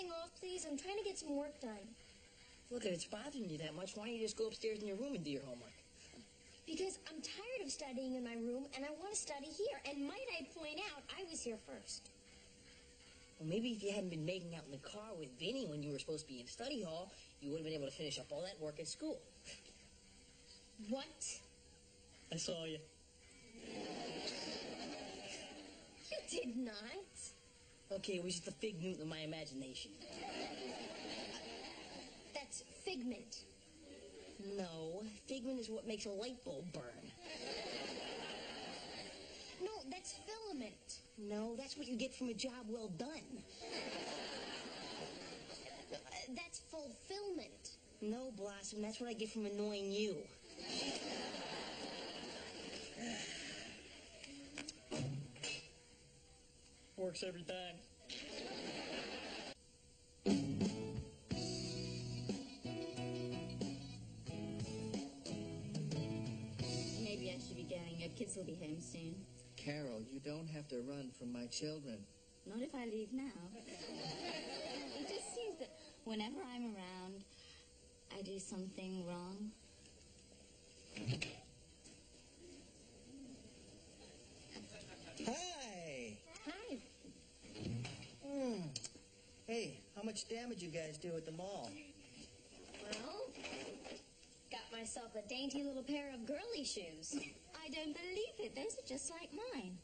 getting off, please? I'm trying to get some work done. Look, if it's bothering you that much, why don't you just go upstairs in your room and do your homework? Because I'm tired of studying in my room, and I want to study here. And might I point out, I was here first. Well, maybe if you hadn't been making out in the car with Vinny when you were supposed to be in study hall, you would have been able to finish up all that work at school. What? I saw you. You did not. Okay, it was just a figment of my imagination. That's figment. No, figment is what makes a light bulb burn. No, that's filament. No, that's what you get from a job well done. That's fulfillment. No, Blossom, that's what I get from annoying you. Works every time. Maybe I should be going. Your kids will be home soon. Carol, you don't have to run from my children. Not if I leave now. It just seems that whenever I'm around, I do something wrong. Hi! Hi. Hey, how much damage you guys do at the mall? Well, got myself a dainty little pair of girly shoes. I don't believe it. Those are just like mine.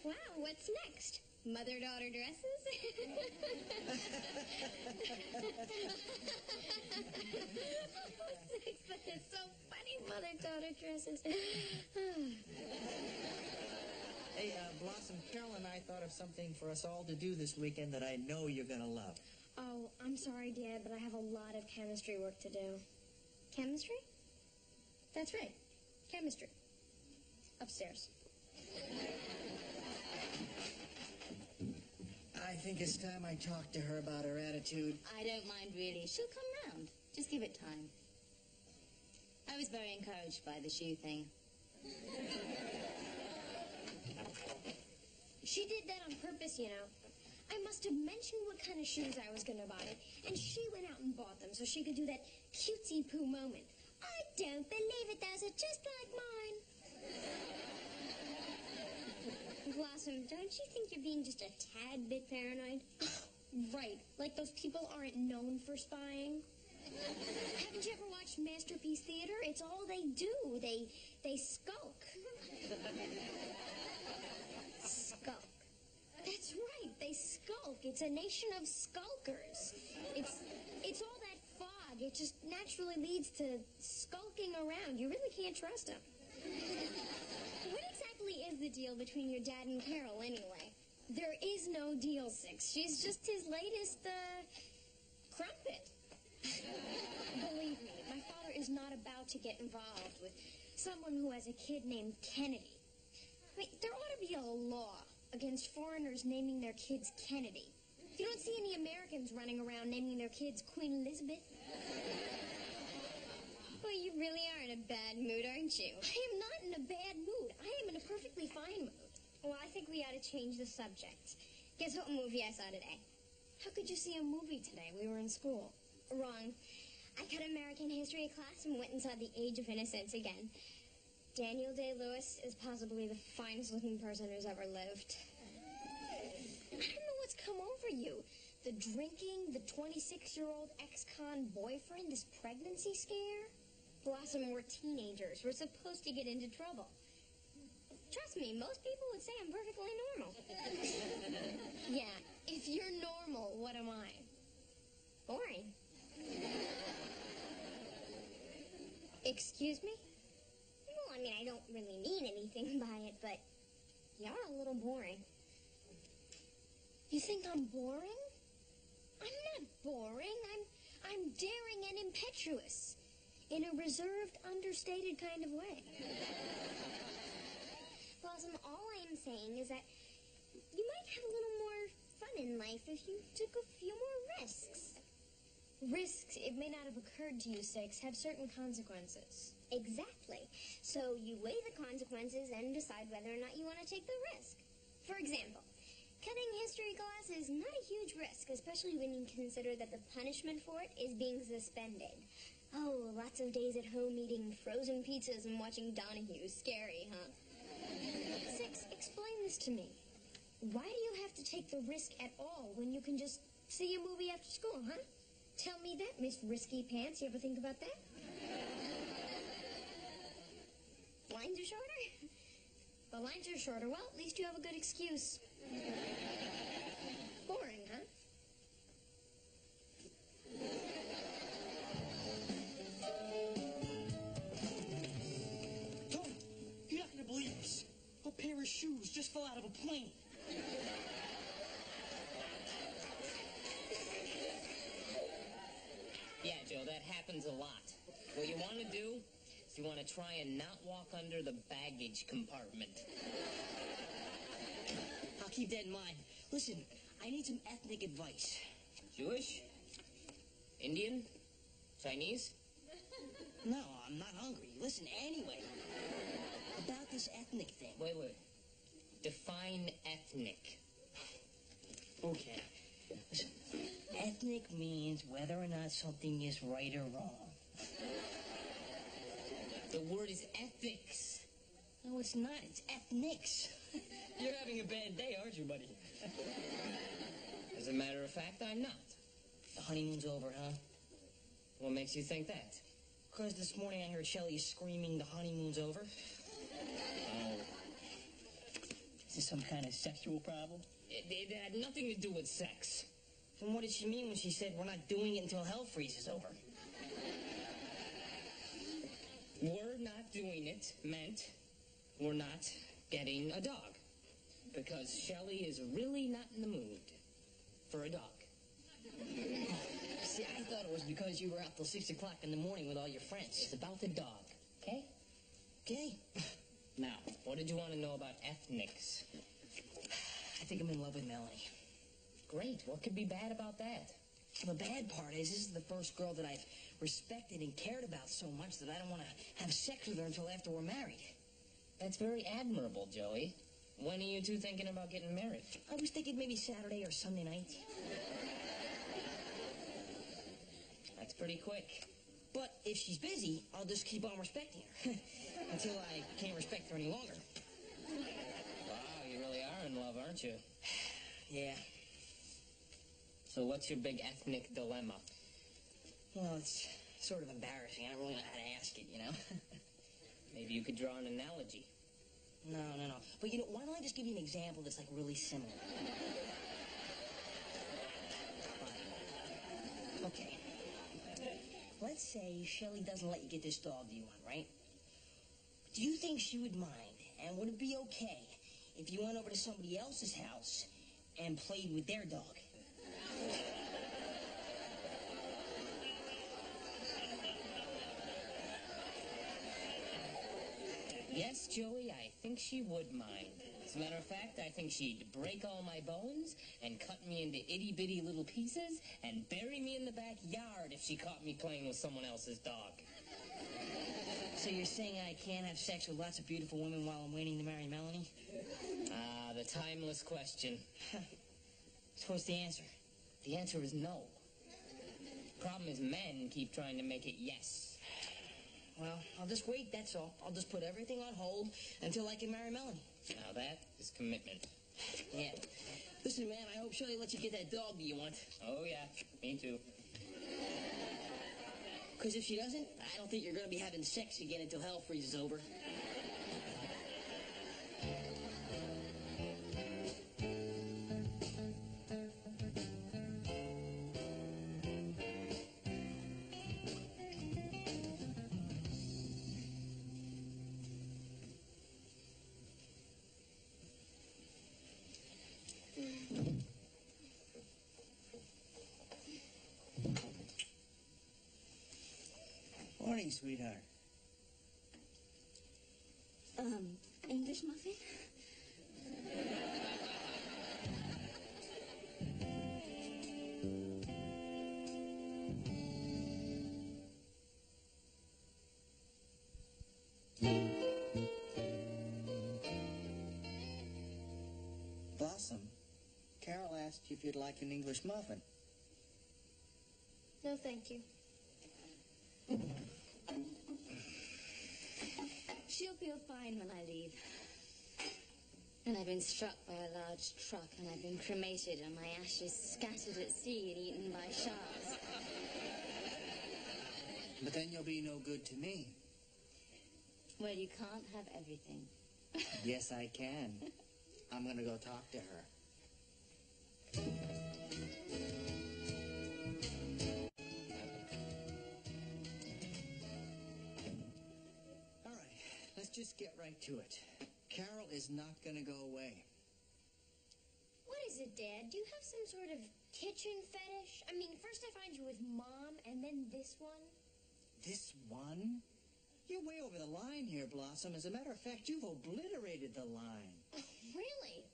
Wow, what's next? Mother-daughter dresses? What's next? But it's so funny, mother-daughter dresses. Hey, Blossom, Carol and I thought of something for us all to do this weekend that I know you're going to love. Oh, I'm sorry, Dad, but I have a lot of chemistry work to do. Chemistry? That's right. Chemistry. Upstairs. I think it's time I talked to her about her attitude. I don't mind, really. She'll come round. Just give it time. I was very encouraged by the shoe thing. She did that on purpose, you know. I must have mentioned what kind of shoes I was going to buy, and she went out and bought them so she could do that cutesy-poo moment. I don't believe it, those are just like mine. Blossom, don't you think you're being just a tad bit paranoid? Right, like those people aren't known for spying. Haven't you ever watched Masterpiece Theater? It's all they do. They skulk. Skulk. That's right, they skulk. It's a nation of skulkers. It's all that fog. It just naturally leads to skulking around. You really can't trust them. What exactly is the deal between your dad and Carol, anyway? There is no deal, Six. She's just his latest, crumpet. Believe me, my father is not about to get involved with someone who has a kid named Kennedy. I mean, there ought to be a law against foreigners naming their kids Kennedy. You don't see any Americans running around naming their kids Queen Elizabeth. Well, you really are in a bad mood, aren't you? I am not in a bad mood. I am in a perfectly fine mood. Well, I think we ought to change the subject. Guess what movie I saw today? How could you see a movie today? We were in school. Wrong. I cut American history class and went and saw The Age of Innocence again. Daniel Day-Lewis is possibly the finest-looking person who's ever lived. I don't know what's come over you. The drinking, the 26-year-old ex-con boyfriend, this pregnancy scare. Blossom, we're teenagers. We're supposed to get into trouble. Trust me, most people would say I'm perfectly normal. Yeah, if you're normal, what am I? Boring. Excuse me? Well, I mean, I don't really mean anything by it, but you're a little boring. You think I'm boring? I'm not boring. I'm daring and impetuous. In a reserved, understated kind of way. Blossom, all I'm saying is that you might have a little more fun in life if you took a few more risks. Risks, it may not have occurred to you, Six, have certain consequences. Exactly. So you weigh the consequences and decide whether or not you want to take the risk. For example, Cutting history class is not a huge risk, especially when you consider that the punishment for it is being suspended. Oh, lots of days at home eating frozen pizzas and watching Donahue. Scary, huh? Six, explain this to me. Why do you have to take the risk at all when you can just see a movie after school, huh? Tell me that, Miss Risky Pants. You ever think about that? Lines are shorter? The lines are shorter. Well, at least you have a good excuse. Boring, huh? Tony, you're not going to believe this. A pair of shoes just fell out of a plane. Yeah, Joe, that happens a lot. What you want to do is you want to try and not walk under the baggage compartment. I'll keep that in mind. Listen, I need some ethnic advice. Jewish? Indian? Chinese? No, I'm not hungry. Listen, anyway, about this ethnic thing. Wait. Define ethnic. Okay. Listen, ethnic means whether or not something is right or wrong. The word is ethics. No, it's not. It's ethnics. You're having a bad day, aren't you, buddy? As a matter of fact, I'm not. The honeymoon's over, huh? What makes you think that? Because this morning I heard Shelley screaming the honeymoon's over. Oh. Is this some kind of sexual problem? It had nothing to do with sex. Then what did she mean when she said we're not doing it until hell freezes over? We're not doing it meant we're not getting a dog. Because Shelley is really not in the mood for a dog. See, I thought it was because you were out till 6 o'clock in the morning with all your friends. It's about the dog, okay? Okay. Now, what did you want to know about ethnics? I think I'm in love with Melanie. Great. What could be bad about that? The bad part is this is the first girl that I've respected and cared about so much that I don't want to have sex with her until after we're married. That's very admirable, Joey. When are you two thinking about getting married? I was thinking maybe Saturday or Sunday night. That's pretty quick. But if she's busy, I'll just keep on respecting her. Until I can't respect her any longer. Wow, you really are in love, aren't you? Yeah. So what's your big ethnic dilemma? Well, it's sort of embarrassing. I don't really know how to ask it, you know? Maybe you could draw an analogy. No. But, you know, why don't I just give you an example that's, like, really similar? Fine. Okay. Let's say Shelley doesn't let you get this dog you want, right? Do you think she would mind, and would it be okay if you went over to somebody else's house and played with their dog? Yes, Joey, I think she would mind. As a matter of fact, I think she'd break all my bones and cut me into itty-bitty little pieces and bury me in the backyard if she caught me playing with someone else's dog. So you're saying I can't have sex with lots of beautiful women while I'm waiting to marry Melanie? Ah, the timeless question. So what's the answer? The answer is no. Problem is men keep trying to make it yes. Well, I'll just wait, that's all. I'll just put everything on hold until I can marry Melanie. Now that is commitment. Yeah. Listen, man, I hope Shelley lets you get that dog that you want. Oh, yeah, me too. Because if she doesn't, I don't think you're going to be having sex again until hell freezes over. Morning, sweetheart. English muffin? Blossom, See if you'd like an English muffin. No, thank you. She'll feel fine when I leave. And I've been struck by a large truck, and I've been cremated, and my ashes scattered at sea and eaten by sharks. But then you'll be no good to me. Well, you can't have everything. Yes, I can. I'm going to go talk to her. All right, let's just get right to it. Carol is not going to go away. What is it, Dad? Do you have some sort of kitchen fetish? I mean, first I find you with Mom, and then this one. This one? You're way over the line here, Blossom. As a matter of fact, you've obliterated the line. Oh, really?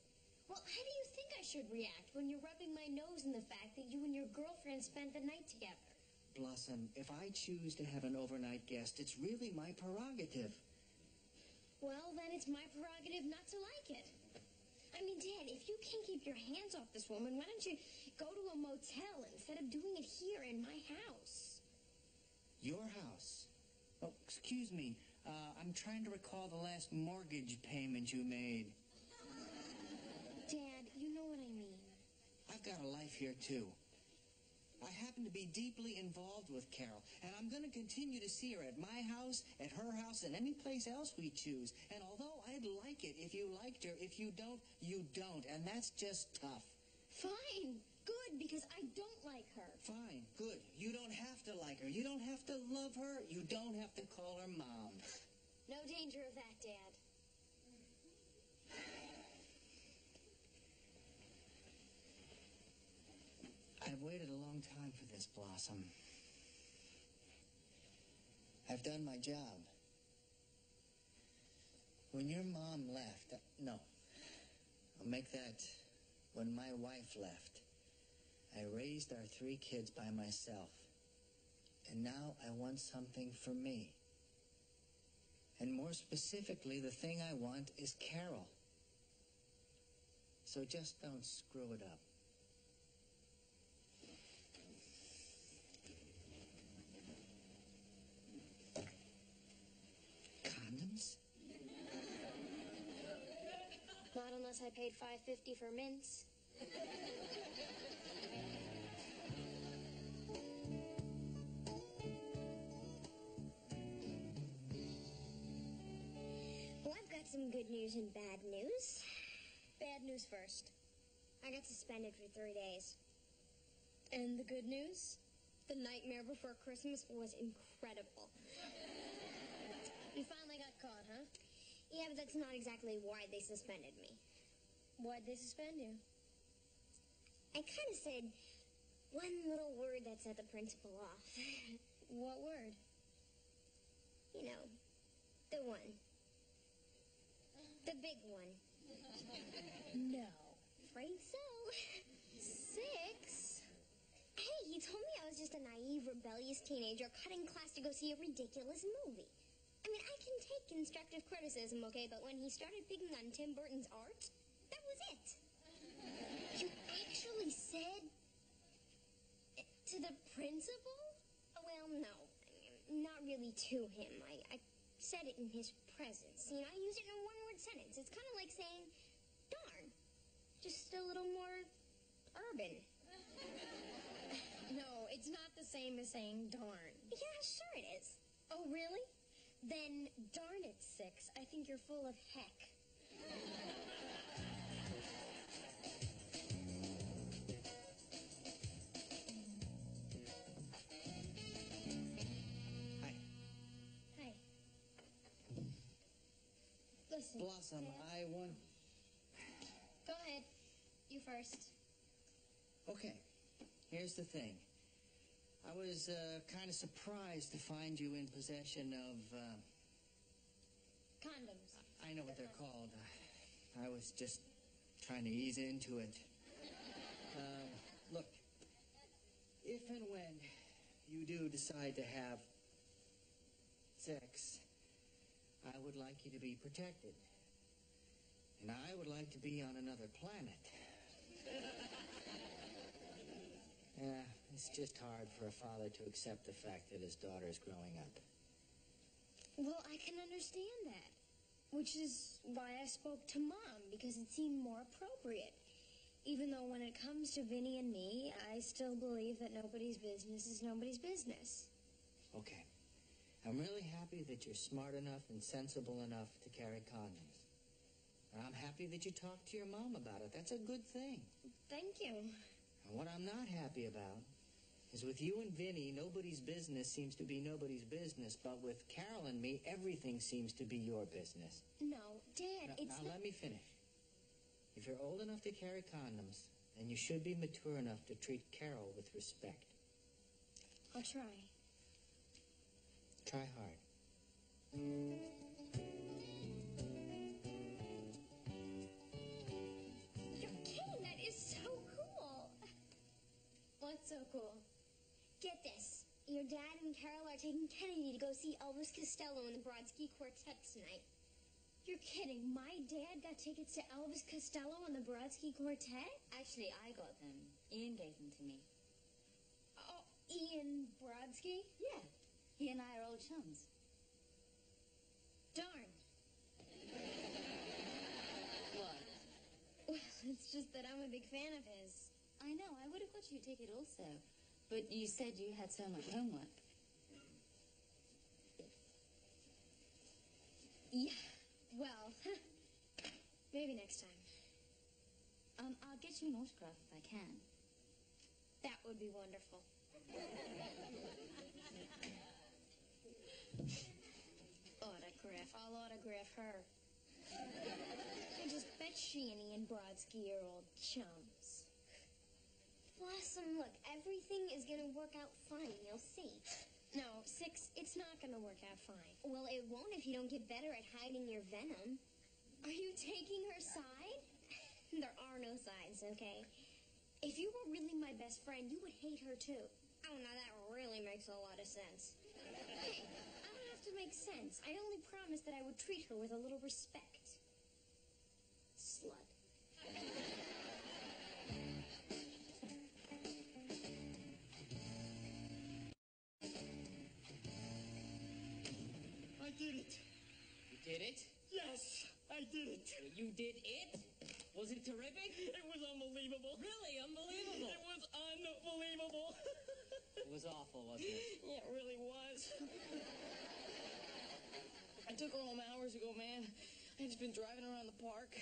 Well, how do you think I should react when you're rubbing my nose in the fact that you and your girlfriend spent the night together? Blossom, if I choose to have an overnight guest, it's really my prerogative. Well, then it's my prerogative not to like it. I mean, Dad, if you can't keep your hands off this woman, why don't you go to a motel instead of doing it here in my house? Your house? Oh, excuse me. I'm trying to recall the last mortgage payment you made. Dad, you know what I mean. I've got a life here, too. I happen to be deeply involved with Carol, and I'm going to continue to see her at my house, at her house, and any place else we choose. And although I'd like it if you liked her, if you don't, you don't. And that's just tough. Fine. Good, because I don't like her. Fine. Good. You don't have to like her. You don't have to love her. You don't have to call her Mom. No danger of that, Dad. I've waited a long time for this, Blossom. I've done my job. When your mom left, no, I'll make that when my wife left. I raised our 3 kids by myself. And now I want something for me. And more specifically, the thing I want is Carol. So just don't screw it up. Condoms? Not unless I paid $5.50 for mints. Well, I've got some good news and bad news. Bad news first. I got suspended for 3 days. And the good news? The nightmare before Christmas was incredible. You finally got caught, huh? Yeah, but that's not exactly why they suspended me. Why'd they suspend you? I kind of said one little word that set the principal off. What word? You know, the one. The big one. No. Afraid so. 6? Hey, he told me I was just a naive, rebellious teenager cutting class to go see a ridiculous movie. I mean, I can take constructive criticism, okay, but when he started picking on Tim Burton's art, that was it. You actually said to the principal? Well, no, not really to him. I said it in his presence. You know, I use it in a one-word sentence. It's kind of like saying, darn, just a little more urban. No, it's not the same as saying darn. Yeah, sure it is. Oh, really? Then darn it, 6. I think you're full of heck. Hi. Hi. Listen. Blossom, I want... Go ahead. You first. Okay, here's the thing. I was kind of surprised to find you in possession of... Condoms. I know what they're called. I was just trying to ease into it. Look, if and when you do decide to have sex, I would like you to be protected. And I would like to be on another planet. Yeah, it's just hard for a father to accept the fact that his daughter's growing up. Well, I can understand that. Which is why I spoke to Mom, because it seemed more appropriate. Even though when it comes to Vinny and me, I still believe that nobody's business is nobody's business. Okay. I'm really happy that you're smart enough and sensible enough to carry condoms. And I'm happy that you talked to your mom about it. That's a good thing. Thank you. And what I'm not happy about is with you and Vinny, nobody's business seems to be nobody's business. But with Carol and me, everything seems to be your business. No, Dad, it's now let me finish. If you're old enough to carry condoms, then you should be mature enough to treat Carol with respect. I'll try. Try hard. You're kidding. That is so cool. What's so cool? Get this. Your dad and Carol are taking Kennedy to go see Elvis Costello and the Brodsky Quartet tonight. You're kidding. My dad got tickets to Elvis Costello and the Brodsky Quartet? Actually, I got them. Ian gave them to me. Oh, Ian Brodsky? Yeah. He and I are old chums. Darn. What? Well, it's just that I'm a big fan of his. I know. I would have got you a ticket also. But you said you had so much homework. Yeah. Well, maybe next time. I'll get you an autograph if I can. That would be wonderful. Autograph. I'll autograph her. I just bet she and Ian Brodsky are old chums. Blossom, look, everything is going to work out fine. You'll see. No, Six, it's not going to work out fine. Well, it won't if you don't get better at hiding your venom. Are you taking her side? There are no sides, okay? If you were really my best friend, you would hate her too. Oh, now that really makes a lot of sense. Hey, I don't have to make sense. I only promised that I would treat her with a little respect. Slut. I did it. You did it? Yes, I did it. You did it? Was it terrific? It was unbelievable. Really unbelievable. It was unbelievable. It was awful, wasn't it? Yeah, it really was. I took her home hours ago, man. I just been driving around the park.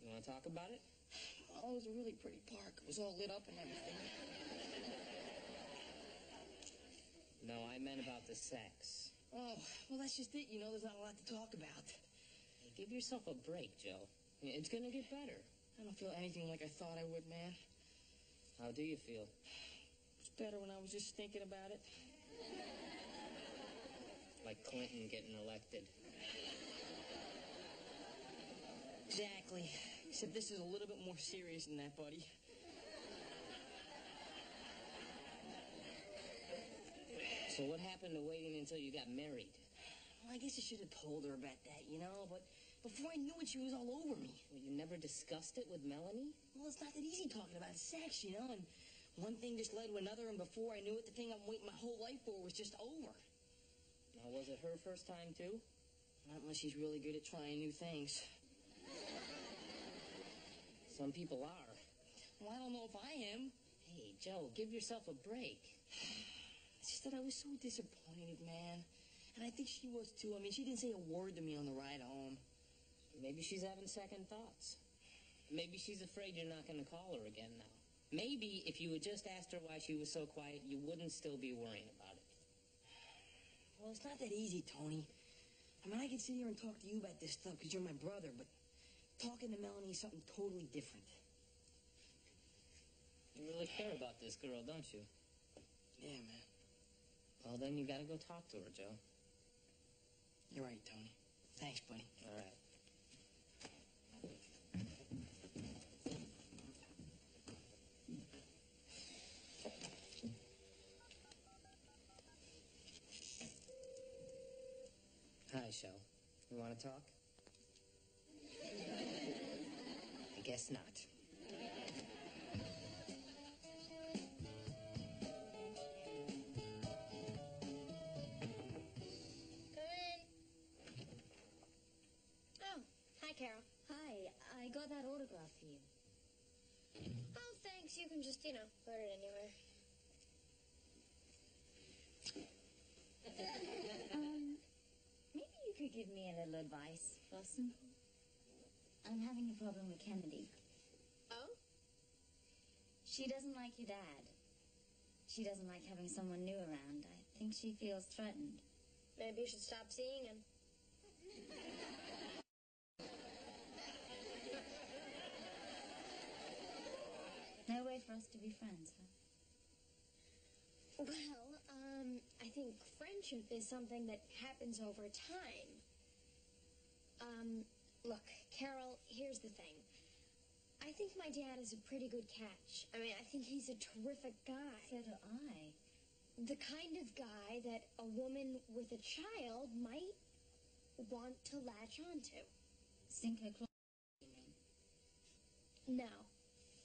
You want to talk about it? Oh, it was a really pretty park. It was all lit up and everything. No, I meant about the sex. Oh, well, that's just it. You know, there's not a lot to talk about. Hey, give yourself a break, Joe. It's gonna get better. I don't feel anything like I thought I would, man. How do you feel? It's better when I was just thinking about it. Like Clinton getting elected. Exactly. Except this is a little bit more serious than that, buddy. So what happened to waiting until you got married? Well, I guess I should have told her about that, you know, but before I knew it, she was all over me. Well, you never discussed it with Melanie? Well, it's not that easy talking about sex, you know, and one thing just led to another, and before I knew it, the thing I've waiting my whole life for was just over. Now, was it her first time, too? Not unless she's really good at trying new things. Some people are. Well, I don't know if I am. Hey, Joe, give yourself a break. It's just that I was so disappointed, man. And I think she was, too. I mean, she didn't say a word to me on the ride home. Maybe she's having second thoughts. Maybe she's afraid you're not going to call her again now. Maybe if you had just asked her why she was so quiet, you wouldn't still be worrying about it. Well, it's not that easy, Tony. I mean, I can sit here and talk to you about this stuff because you're my brother, but talking to Melanie is something totally different. You really care about this girl, don't you? Yeah, man. Well, then you gotta go talk to her, Joe. You're right, Tony. Thanks, buddy. All right. Hi, Shell. You want to talk? I guess not. Hi, Carol. Hi, I got that autograph for you. Oh, thanks. You can just, put it anywhere. Maybe you could give me a little advice, Blossom. I'm having a problem with Kennedy. Oh? She doesn't like your dad. She doesn't like having someone new around. I think she feels threatened. Maybe you should stop seeing him. No way for us to be friends, huh? Well, I think friendship is something that happens over time. Look, Carol, here's the thing. I think my dad is a pretty good catch. I mean, I think he's a terrific guy. So do I. The kind of guy that a woman with a child might want to latch onto. Sink her claw, you mean?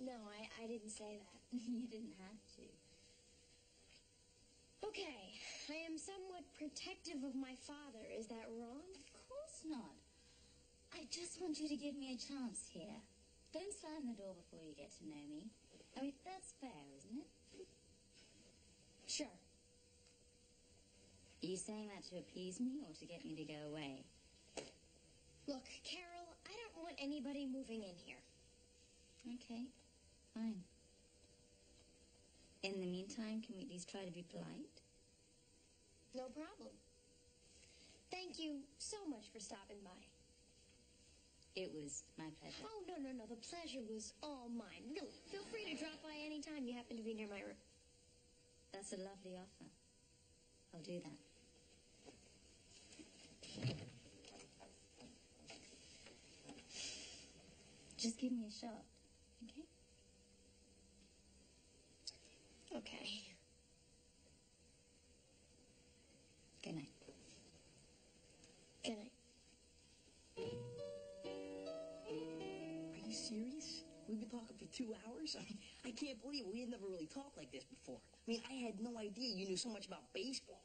No, I didn't say that. You didn't have to. Okay, I am somewhat protective of my father. Is that wrong? Of course not. I just want you to give me a chance here. Don't slam the door before you get to know me. I mean, that's fair, isn't it? Sure. Are you saying that to appease me or to get me to go away? Look, Carol, I don't want anybody moving in here. Okay, fine. In the meantime, can we at least try to be polite? No problem. Thank you so much for stopping by. It was my pleasure. Oh, no. The pleasure was all mine. Really, feel free to drop by anytime you happen to be near my room. That's a lovely offer. I'll do that. Just give me a shot, okay? Okay. Good night. Good night. Are you serious? We've been talking for 2 hours? I can't believe it. We had never really talked like this before. I mean, I had no idea you knew so much about baseball.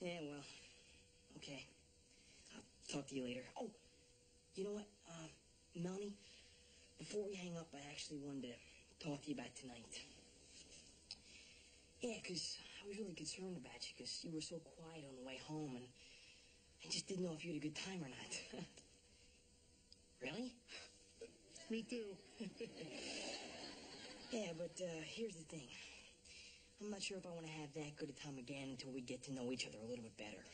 Yeah, well, okay. I'll talk to you later. Oh, you know what, Melanie? Before we hang up, I actually wanted to talk to you about tonight. Yeah, because I was really concerned about you because you were so quiet on the way home, and I just didn't know if you had a good time or not. Really? Me too. Yeah, but here's the thing. I'm not sure if I want to have that good a time again until we get to know each other a little bit better.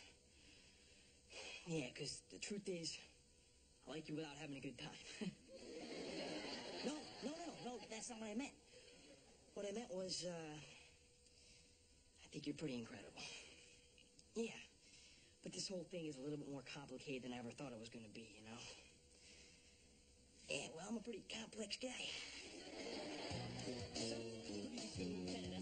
Yeah, because the truth is, I like you without having a good time. No, that's not what I meant. What I meant was, I think you're pretty incredible. Yeah, but this whole thing is a little bit more complicated than I ever thought it was going to be, you know? Yeah, well, I'm a pretty complex guy. So, who did you see in Canada?